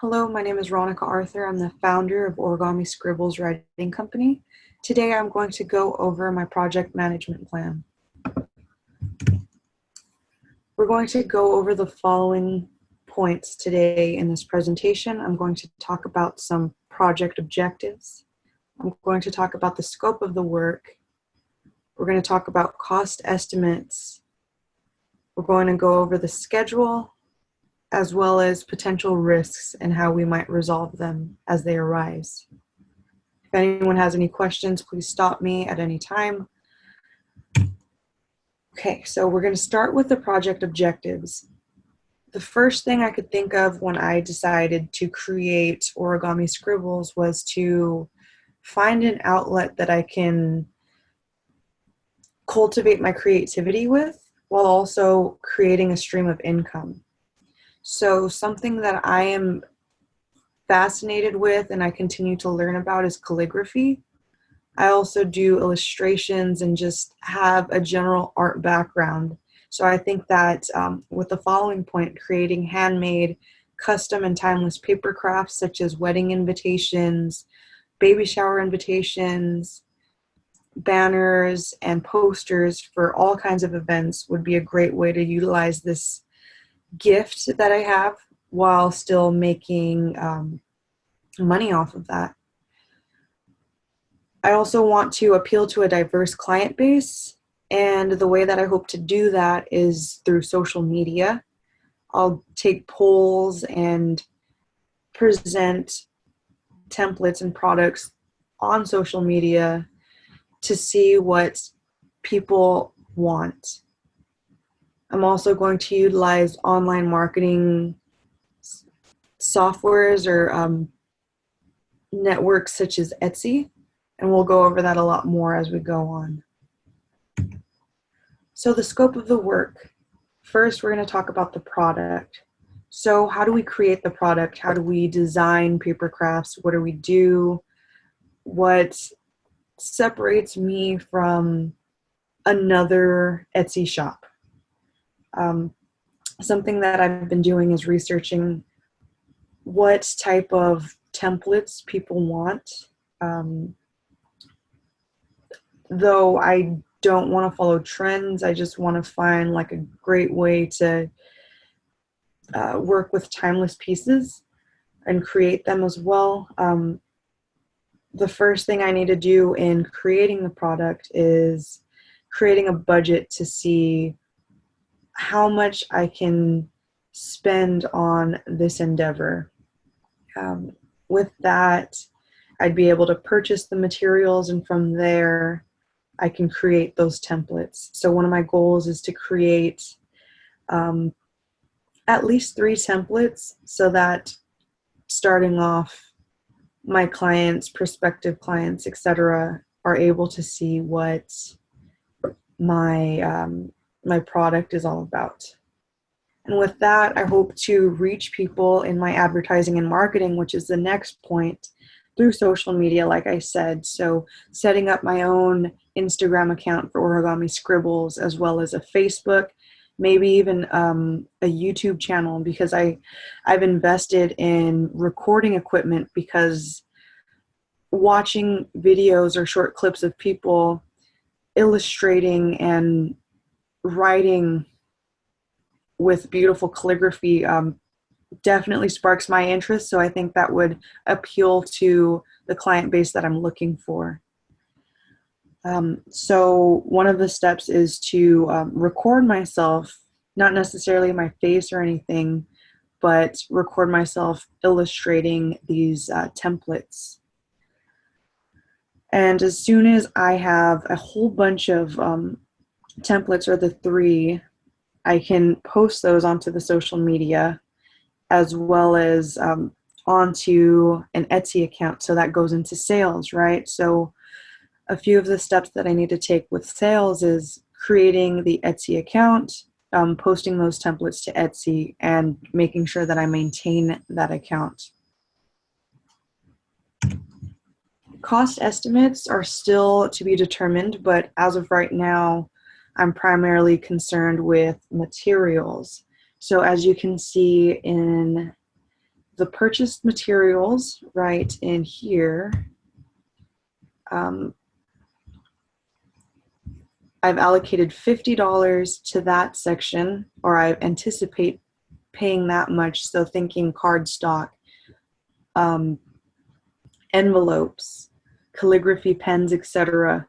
Hello, my name is Ronica Arthur. I'm the founder of Origami Scribbles Writing Company. Today I'm going to go over my project management plan. We're going to go over the following points today in this presentation. I'm going to talk about some project objectives. I'm going to talk about the scope of the work. We're going to talk about cost estimates. We're going to go over the schedule, as well as potential risks and how we might resolve them as they arise. If anyone has any questions, please stop me at any time. Okay, so we're going to start with the project objectives. The first thing I could think of when I decided to create Origami Scribbles was to find an outlet that I can cultivate my creativity with while also creating a stream of income. So something that I am fascinated with and I continue to learn about is calligraphy. I also do illustrations and just have a general art background. So I think that with the following point, creating handmade, custom and timeless paper crafts such as wedding invitations, baby shower invitations, banners, and posters for all kinds of events would be a great way to utilize this gift that I have while still making money off of that. I also want to appeal to a diverse client base, and the way that I hope to do that is through social media. I'll take polls and present templates and products on social media to see what people want. I'm also going to utilize online marketing softwares or networks such as Etsy, and we'll go over that a lot more as we go on. So the scope of the work. First, we're going to talk about the product. So how do we create the product? How do we design paper crafts? What do we do? What separates me from another Etsy shop? Something that I've been doing is researching what type of templates people want. Though I don't want to follow trends, I just want to find like a great way to work with timeless pieces and create them as well. The first thing I need to do in creating the product is creating a budget to see how much I can spend on this endeavor. With that, I'd be able to purchase the materials, and from there, I can create those templates. So one of my goals is to create at least 3 templates so that starting off, my clients, prospective clients, etc., are able to see what my product is all about. And with that, I hope to reach people in my advertising and marketing, which is the next point, through social media, like I said. So setting up my own Instagram account for Origami Scribbles, as well as a Facebook, maybe even a YouTube channel, because I've invested in recording equipment, because watching videos or short clips of people illustrating and writing with beautiful calligraphy definitely sparks my interest. So I think that would appeal to the client base that I'm looking for. So one of the steps is to record myself, not necessarily my face or anything, but record myself illustrating these templates. And as soon as I have a whole bunch of templates, or the 3, I can post those onto the social media, as well as onto an Etsy account. So that goes into sales, right? So a few of the steps that I need to take with sales is creating the Etsy account, posting those templates to Etsy, and making sure that I maintain that account. Cost estimates are still to be determined, but as of right now, I'm primarily concerned with materials. So as you can see in the purchased materials right in here, I've allocated $50 to that section, or I anticipate paying that much, so thinking cardstock, envelopes, calligraphy pens, etc.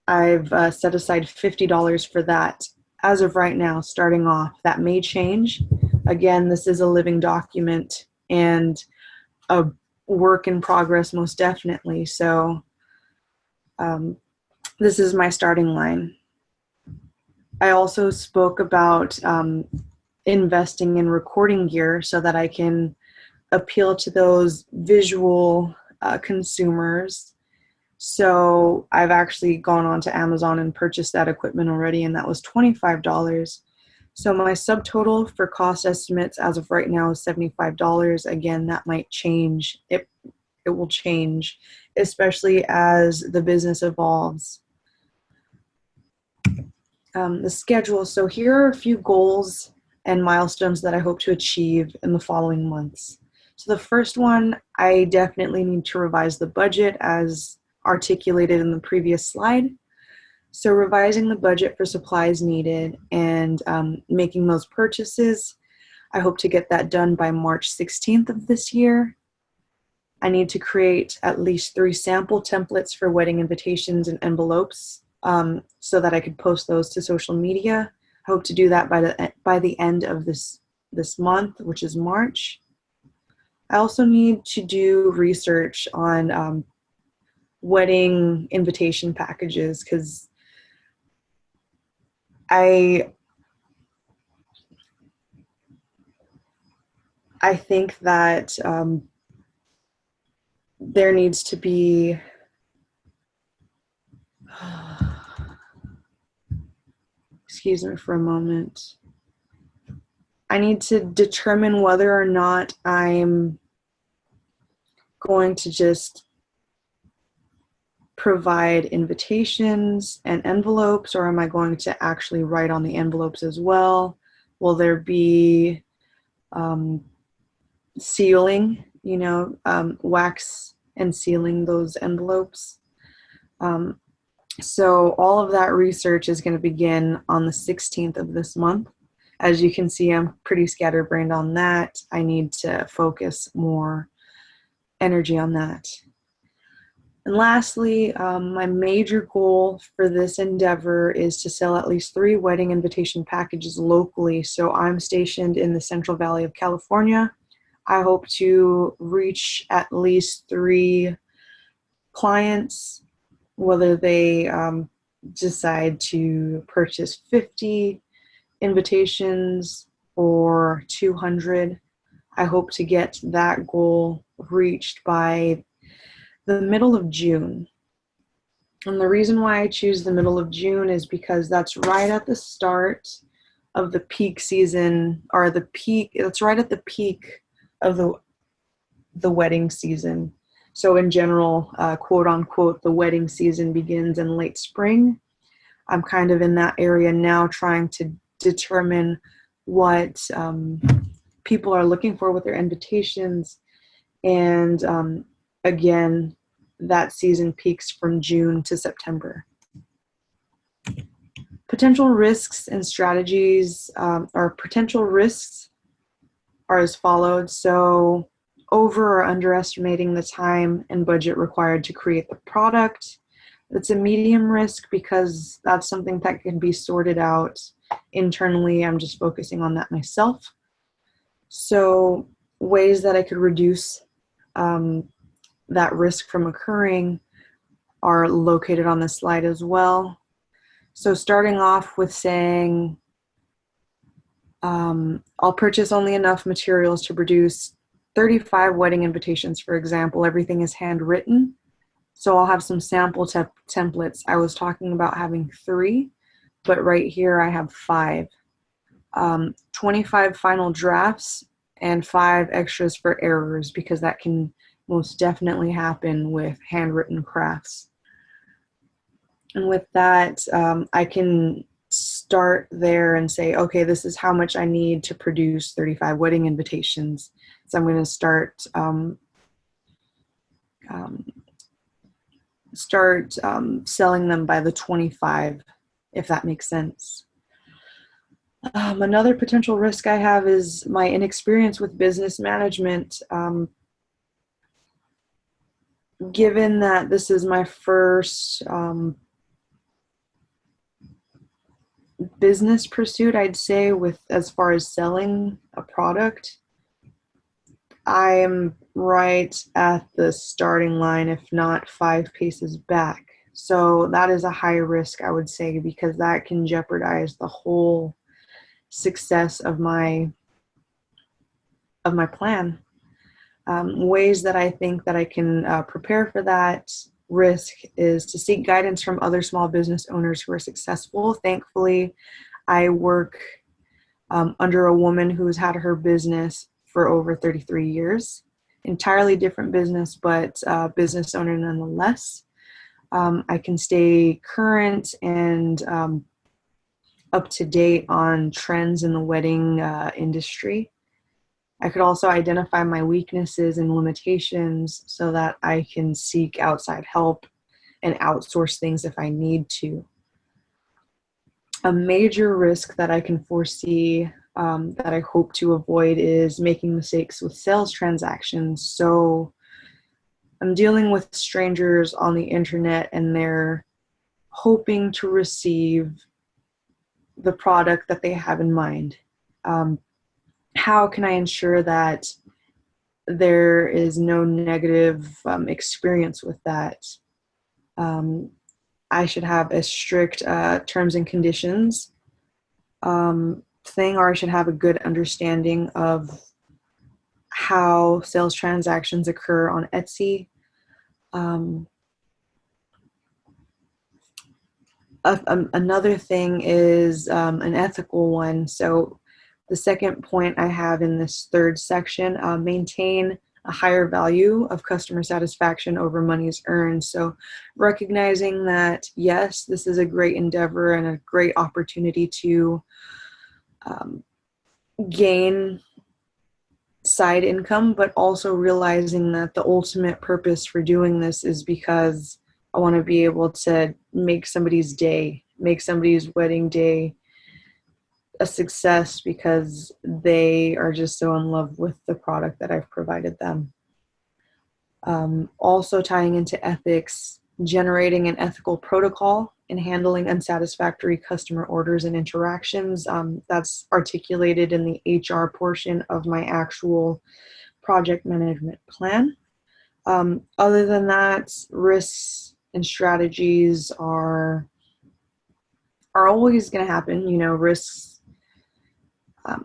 I've set aside $50 for that as of right now, starting off. That may change. Again, this is a living document and a work in progress, most definitely. So this is my starting line. I also spoke about investing in recording gear so that I can appeal to those visual consumers. So I've actually gone on to Amazon and purchased that equipment already, and that was $25. So my subtotal for cost estimates as of right now is $75. Again, that might change. It will change, especially as the business evolves. The schedule. So here are a few goals and milestones that I hope to achieve in the following months. So the first one, I definitely need to revise the budget as articulated in the previous slide. So revising the budget for supplies needed and making those purchases. I hope to get that done by March 16th of this year. I need to create at least 3 sample templates for wedding invitations and envelopes so that I could post those to social media. I hope to do that by the end of this month, which is March. I also need to do research on wedding invitation packages, because I think that there needs to be excuse me for a moment. I need to determine whether or not I'm going to just provide invitations and envelopes, or am I going to actually write on the envelopes as well? Will there be sealing, wax and sealing those envelopes? So all of that research is going to begin on the 16th of this month. As you can see, I'm pretty scatterbrained on that. I need to focus more energy on that. And lastly, my major goal for this endeavor is to sell at least 3 wedding invitation packages locally. So I'm stationed in the Central Valley of California. I hope to reach at least 3 clients, whether they decide to purchase 50 invitations or 200. I hope to get that goal reached by the middle of June. And the reason why I choose the middle of June is because that's right at the start of the peak season, or it's right at the peak of the wedding season. So in general, quote unquote, the wedding season begins in late spring. I'm kind of in that area now, trying to determine what people are looking for with their invitations. And again, that season peaks from June to September. Potential risks and strategies, or potential risks are as followed. So over or underestimating the time and budget required to create the product. It's a medium risk because that's something that can be sorted out internally. I'm just focusing on that myself. So ways that I could reduce that risk from occurring are located on the slide as well. So starting off with saying, I'll purchase only enough materials to produce 35 wedding invitations, for example. Everything is handwritten. So I'll have some sample templates. I was talking about having 3, but right here I have 5. 25 final drafts and 5 extras for errors, because that can most definitely happen with handwritten crafts. And with that, I can start there and say, okay, this is how much I need to produce 35 wedding invitations. So I'm going to start selling them by the 25, if that makes sense. Another potential risk I have is my inexperience with business management. Given that this is my first business pursuit, I'd say, with as far as selling a product, I am right at the starting line, if not 5 paces back. So that is a high risk, I would say, because that can jeopardize the whole success of my plan. Ways that I think that I can prepare for that risk is to seek guidance from other small business owners who are successful. Thankfully, I work under a woman who's had her business for over 33 years. Entirely different business, but business owner nonetheless. I can stay current and up to date on trends in the wedding industry. I could also identify my weaknesses and limitations so that I can seek outside help and outsource things if I need to. A major risk that I can foresee that I hope to avoid is making mistakes with sales transactions. So I'm dealing with strangers on the internet and they're hoping to receive the product that they have in mind. How can I ensure that there is no negative experience with that? I should have a strict terms and conditions thing, or I should have a good understanding of how sales transactions occur on Etsy. Another thing is an ethical one. So the second point I have in this third section, maintain a higher value of customer satisfaction over monies earned. So recognizing that, yes, this is a great endeavor and a great opportunity to gain side income, but also realizing that the ultimate purpose for doing this is because I want to be able to make somebody's day, make somebody's wedding day a success because they are just so in love with the product that I've provided them. Also tying into ethics, generating an ethical protocol in handling unsatisfactory customer orders and interactions. That's articulated in the HR portion of my actual project management plan. Other than that, risks and strategies are always going to happen. You know, risks,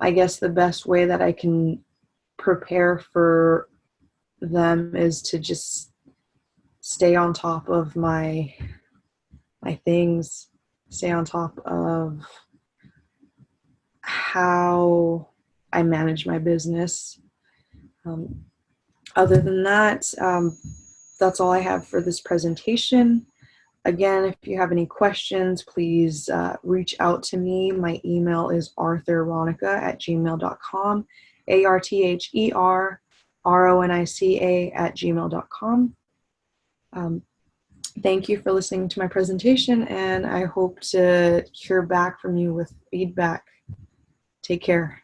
I guess the best way that I can prepare for them is to just stay on top of my things, stay on top of how I manage my business. Other than that, that's all I have for this presentation. Again, if you have any questions, please reach out to me. My email is arthurronica@gmail.com, ARTHERRONICA@gmail.com. Thank you for listening to my presentation, and I hope to hear back from you with feedback. Take care.